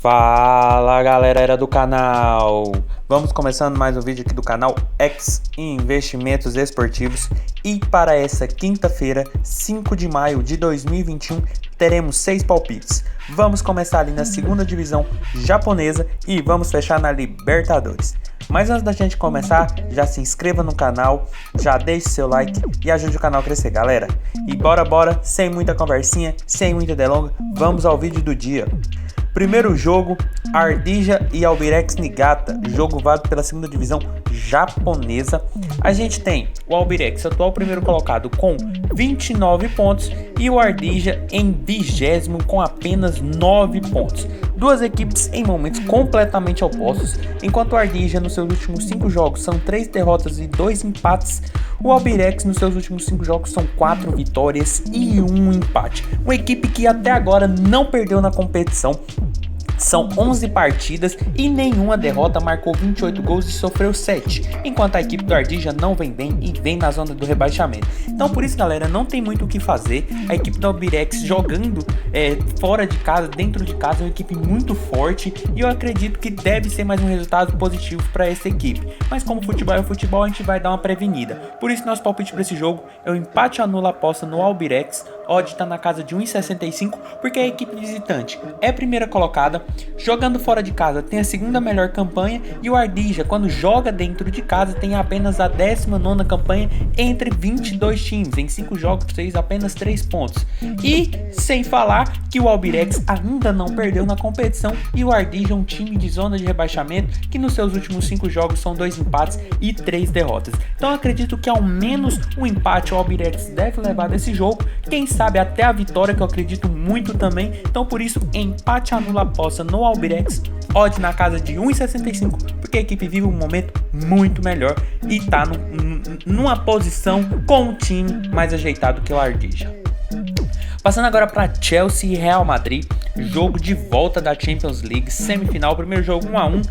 Fala galera do canal, vamos começando mais um vídeo aqui do canal X Investimentos Esportivos e para essa quinta-feira, 5 de maio de 2021, teremos 6 palpites. Vamos começar ali na segunda divisão japonesa e vamos fechar na Libertadores. Mas antes da gente começar, já se inscreva no canal, já deixe seu like e ajude o canal a crescer, galera. E bora, sem muita conversinha, sem muita delonga, vamos ao vídeo do dia. Primeiro jogo, Ardija e Albirex Niigata, jogo válido pela segunda divisão japonesa. A gente tem o Albirex, atual primeiro colocado, com 29 pontos e o Ardija em 20º com apenas 9 pontos. Duas equipes em momentos completamente opostos. Enquanto o Ardija nos seus últimos 5 jogos são 3 derrotas e 2 empates, o Albirex nos seus últimos 5 jogos são 4 vitórias e 1 empate. Uma equipe que até agora não perdeu na competição. São 11 partidas e nenhuma derrota, marcou 28 gols e sofreu 7, enquanto a equipe do Ardija não vem bem e vem na zona do rebaixamento. Então por isso, galera, não tem muito o que fazer. A equipe do Albirex jogando fora de casa, dentro de casa, é uma equipe muito forte e eu acredito que deve ser mais um resultado positivo para essa equipe. Mas como futebol é futebol, a gente vai dar uma prevenida. Por isso nosso palpite para esse jogo é o empate anula aposta no Albirex. Odd está na casa de 1,65 porque a equipe visitante é primeira colocada, jogando fora de casa tem a segunda melhor campanha e o Ardija, quando joga dentro de casa, tem apenas a 19ª campanha entre 22 times, em 5 jogos fez apenas 3 pontos. E sem falar que o Albirex ainda não perdeu na competição e o Ardija é um time de zona de rebaixamento que nos seus últimos 5 jogos são 2 empates e 3 derrotas. Então acredito que ao menos um empate o Albirex deve levar desse jogo, quem sabe até a vitória, que eu acredito muito também. Então por isso, empate anula aposta no Albirex, odd na casa de 1,65, porque a equipe vive um momento muito melhor e está numa posição com um time mais ajeitado que o Ardija. Passando agora para Chelsea e Real Madrid, jogo de volta da Champions League, semifinal, primeiro jogo 1-1.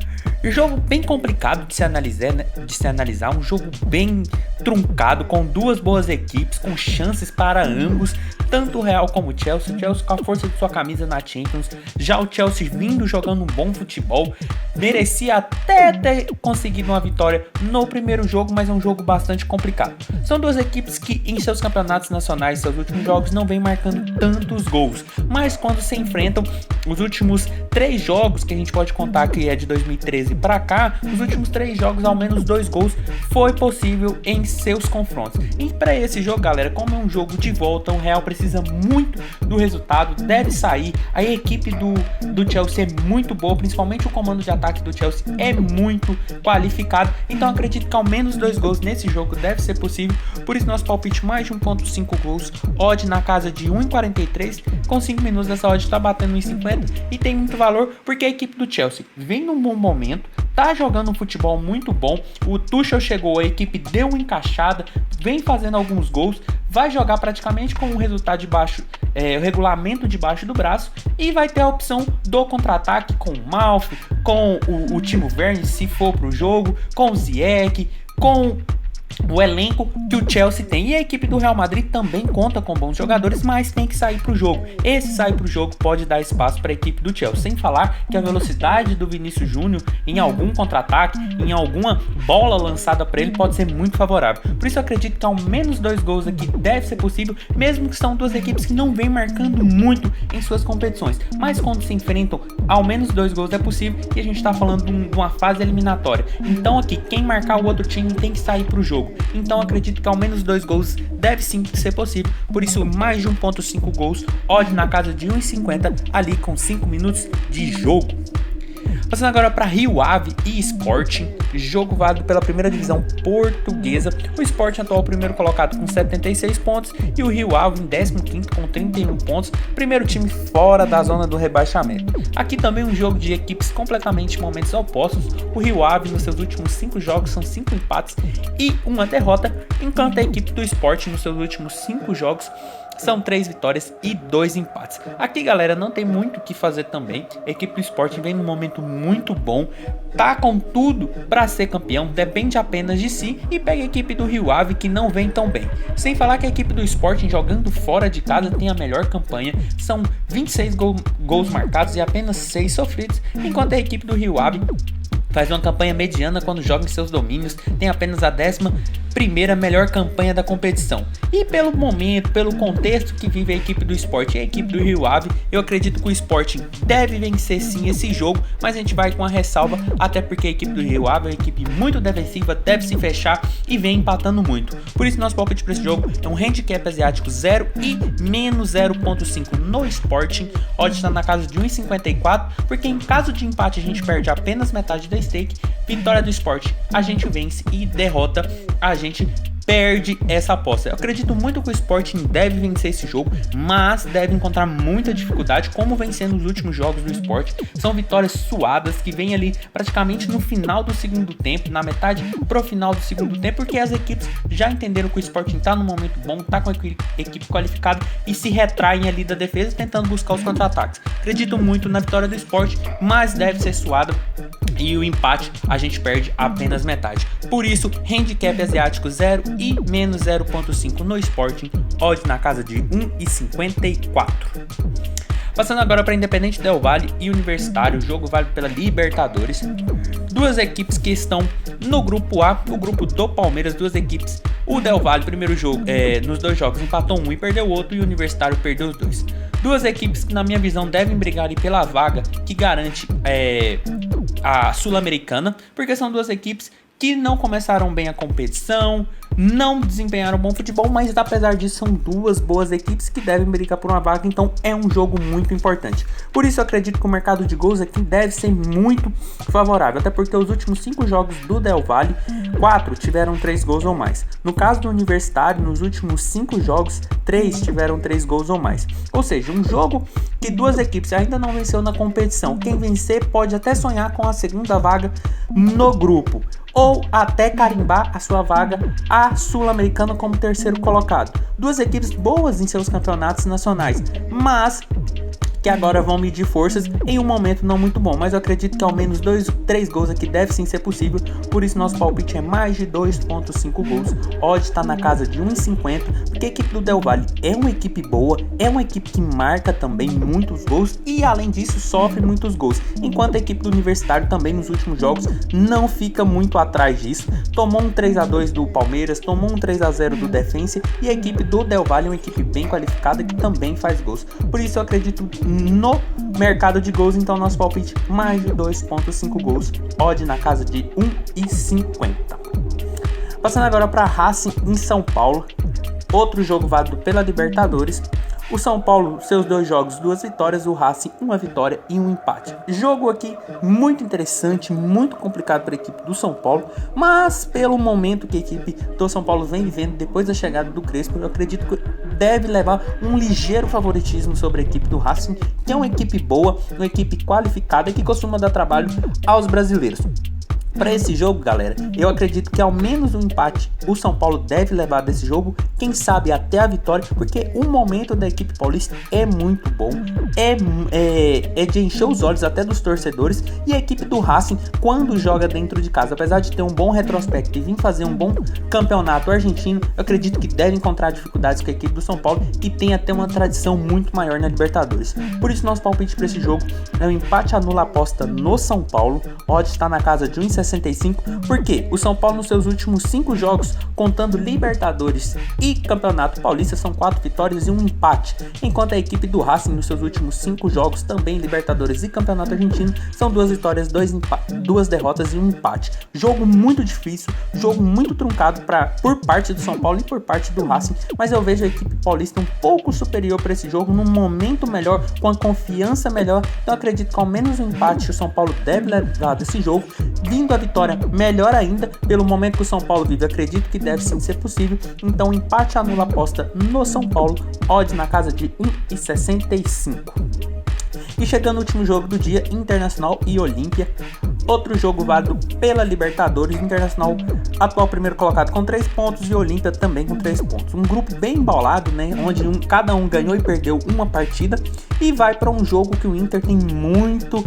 Jogo bem complicado de se analisar, um jogo bem truncado, com duas boas equipes, com chances para ambos, tanto o Real como o Chelsea com a força de sua camisa na Champions, já o Chelsea vindo jogando um bom futebol, merecia até ter conseguido uma vitória no primeiro jogo, mas é um jogo bastante complicado. São duas equipes que em seus campeonatos nacionais, seus últimos jogos, não vem marcando tantos gols, mas quando se enfrentam, os últimos 3 jogos, que a gente pode contar que é de 2013 para cá, os últimos 3 jogos, ao menos 2 gols foi possível em seus confrontos. E para esse jogo, galera, como é um jogo de volta, o Real precisa muito do resultado, deve sair. A equipe do Chelsea é muito boa, principalmente o comando de ataque do Chelsea é muito qualificado, então acredito que ao menos 2 gols nesse jogo deve ser possível. Por isso nosso palpite mais de 1,5 gols, odd na casa de 1,43, com 5 minutos essa odd está batendo 1,50 e tem muito valor porque a equipe do Chelsea vem num bom momento, tá jogando um futebol muito bom. O Tuchel chegou, a equipe deu uma encaixada, vem fazendo alguns gols, vai jogar praticamente com o resultado o regulamento debaixo do braço e vai ter a opção do contra-ataque com o Malfi, com o Timo Werner se for pro jogo, com o Ziyech, com o elenco que o Chelsea tem. E a equipe do Real Madrid também conta com bons jogadores, mas tem que sair para o jogo. Esse sair para o jogo pode dar espaço para a equipe do Chelsea, sem falar que a velocidade do Vinícius Júnior em algum contra-ataque, em alguma bola lançada para ele, pode ser muito favorável. Por isso eu acredito que ao menos 2 gols aqui deve ser possível, mesmo que são duas equipes que não vêm marcando muito em suas competições, mas quando se enfrentam, ao menos 2 gols é possível e a gente está falando de uma fase eliminatória. Então aqui, quem marcar o outro time tem que sair para o jogo. Então acredito que ao menos 2 gols deve sim ser possível, por isso mais de 1,5 gols, odd na casa de 1,50 ali com 5 minutos de jogo. Passando agora para Rio Ave e Sporting, jogo válido pela primeira divisão portuguesa. O Sporting atual primeiro colocado com 76 pontos e o Rio Ave em 15º com 31 pontos, primeiro time fora da zona do rebaixamento. Aqui também um jogo de equipes completamente em momentos opostos. O Rio Ave nos seus últimos 5 jogos são 5 empates e 1 derrota, enquanto a equipe do Sporting nos seus últimos 5 jogos são 3 vitórias e 2 empates. Aqui, galera, não tem muito o que fazer também. A equipe do Sport vem num momento muito bom, tá com tudo para ser campeão, depende apenas de si, e pega a equipe do Rio Ave, que não vem tão bem. Sem falar que a equipe do Sport, jogando fora de casa, tem a melhor campanha, são 26 gols marcados e apenas 6 sofridos, enquanto a equipe do Rio Ave faz uma campanha mediana quando joga em seus domínios, tem apenas a 11ª melhor campanha da competição. E pelo momento, pelo contexto que vive a equipe do Sport e a equipe do Rio Ave, eu acredito que o Sporting deve vencer sim esse jogo, mas a gente vai com a ressalva, até porque a equipe do Rio Ave é uma equipe muito defensiva, deve se fechar e vem empatando muito. Por isso nosso palpite para esse jogo é um handicap asiático 0 e menos 0.5 no Sporting. Odd está na casa de 1,54, porque em caso de empate a gente perde apenas metade da stake. Vitória do Sport a gente vence e derrota a gente perde essa aposta. Eu acredito muito que o Sporting deve vencer esse jogo, mas deve encontrar muita dificuldade, como vencendo os últimos jogos do Sport. São vitórias suadas que vêm ali praticamente no final do segundo tempo, na metade pro final do segundo tempo, porque as equipes já entenderam que o Sporting tá no momento bom, tá com a equipe qualificada e se retraem ali da defesa tentando buscar os contra-ataques. Acredito muito na vitória do Sport, mas deve ser suada e o empate a gente perde apenas metade. Por isso, handicap asiático 0 e menos 0.5 no Sporting, odd na casa de 1,54. Passando agora para Independente Del Valle e Universitário, o jogo vale pela Libertadores. Duas equipes que estão no grupo A, o grupo do Palmeiras, duas equipes. O Del Valle, primeiro jogo, nos 2 jogos, empatou um e perdeu o outro, e o Universitário perdeu os 2. Duas equipes que, na minha visão, devem brigar ali pela vaga que garante a Sul-Americana, porque são duas equipes que não começaram bem a competição, não desempenharam bom futebol, mas apesar disso são duas boas equipes que devem brigar por uma vaga, então é um jogo muito importante. Por isso eu acredito que o mercado de gols aqui deve ser muito favorável, até porque os últimos 5 jogos do Del Valle, 4 tiveram 3 gols ou mais. No caso do Universitário, nos últimos 5 jogos, 3 tiveram 3 gols ou mais. Ou seja, um jogo que duas equipes ainda não venceu na competição. Quem vencer pode até sonhar com a segunda vaga no grupo, ou até carimbar a sua vaga à Sul-Americana como terceiro colocado. Duas equipes boas em seus campeonatos nacionais, mas que agora vão medir forças em um momento não muito bom, mas eu acredito que ao menos 3 gols aqui deve sim ser possível, por isso nosso palpite é mais de 2.5 gols, odd está na casa de 1,50, porque a equipe do Del Valle é uma equipe boa, é uma equipe que marca também muitos gols e além disso sofre muitos gols, enquanto a equipe do Universitário também nos últimos jogos não fica muito atrás disso, tomou um 3-2 do Palmeiras, tomou um 3-0 do Defensa, e a equipe do Del Valle é uma equipe bem qualificada que também faz gols, por isso eu acredito no mercado de gols, então nosso palpite mais de 2.5 gols, odd na casa de 1,50. Passando agora para Racing em São Paulo, outro jogo válido pela Libertadores. O São Paulo, seus 2 jogos, 2 vitórias, o Racing 1 vitória e 1 empate. Jogo aqui muito interessante, muito complicado para a equipe do São Paulo, mas pelo momento que a equipe do São Paulo vem vivendo depois da chegada do Crespo, eu acredito que deve levar um ligeiro favoritismo sobre a equipe do Racing, que é uma equipe boa, uma equipe qualificada que costuma dar trabalho aos brasileiros. Para esse jogo, galera, eu acredito que ao menos um empate o São Paulo deve levar desse jogo, quem sabe até a vitória, porque o momento da equipe paulista é muito bom, é de encher os olhos até dos torcedores, e a equipe do Racing, quando joga dentro de casa, apesar de ter um bom retrospecto e vir fazer um bom campeonato argentino, eu acredito que deve encontrar dificuldades com a equipe do São Paulo, que tem até uma tradição muito maior na Libertadores. Por isso nosso palpite para esse jogo é um empate anula aposta no São Paulo, odd está na casa de 1,65, porque o São Paulo nos seus últimos 5 jogos, contando Libertadores e Campeonato Paulista, são 4 vitórias e 1 empate, enquanto a equipe do Racing nos seus últimos 5 jogos, também Libertadores e Campeonato Argentino, são 2 vitórias, 2 derrotas e 1 empate. Jogo muito difícil, jogo muito truncado por parte do São Paulo e por parte do Racing, mas eu vejo a equipe paulista um pouco superior para esse jogo, num momento melhor, com a confiança melhor, então acredito que ao menos um empate o São Paulo deve levar desse jogo, vindo a vitória melhor ainda, pelo momento que o São Paulo vive, acredito que deve sim ser possível, então empate anula aposta no São Paulo, odd na casa de 1,65. E chegando no último jogo do dia, Internacional e Olímpia, Outro jogo válido pela Libertadores, Internacional atual primeiro colocado com 3 pontos e Olímpia também com 3 pontos. Um grupo bem embolado, né, onde cada um ganhou e perdeu uma partida e vai para um jogo que o Inter tem muito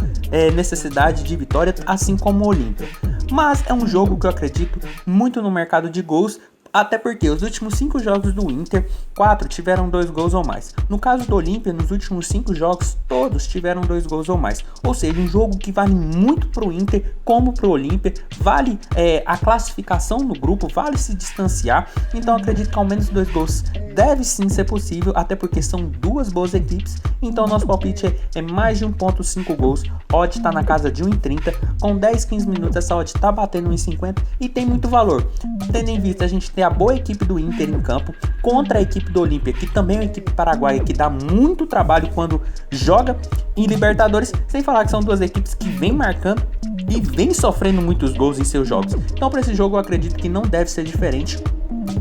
necessidade de vitória, assim como o Olímpia. Mas é um jogo que eu acredito muito no mercado de gols, até porque os últimos 5 jogos do Inter, 4 tiveram 2 gols ou mais. No caso do Olímpia, nos últimos 5 jogos, todos tiveram 2 gols ou mais. Ou seja, um jogo que vale muito para o Inter como para o Olímpia, vale a classificação no grupo, vale se distanciar. Então acredito que ao menos 2 gols deve sim ser possível, até porque são 2 boas equipes. Então nosso palpite é mais de 1.5 gols, odd está na casa de 1,30, com 10, 15 minutos essa odd está batendo 1,50 e tem muito valor. Tendo em vista a gente ter a boa equipe do Inter em campo contra a equipe do Olímpia, que também é uma equipe paraguaia que dá muito trabalho quando joga em Libertadores, sem falar que são 2 equipes que vêm marcando e vêm sofrendo muitos gols em seus jogos. Então para esse jogo eu acredito que não deve ser diferente.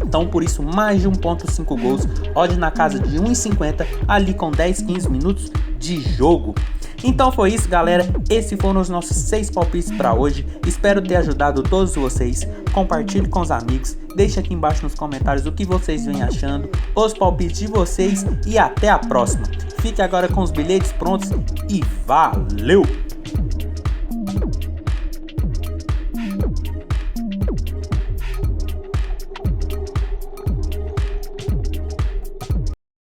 Então por isso mais de 1.5 gols, odd na casa de 1,50 ali com 10, 15 minutos de jogo. Então foi isso, galera, esses foram os nossos 6 palpites para hoje, espero ter ajudado todos vocês. Compartilhe com os amigos, deixe aqui embaixo nos comentários o que vocês vêm achando, os palpites de vocês e até a próxima. Fique agora com os bilhetes prontos e valeu!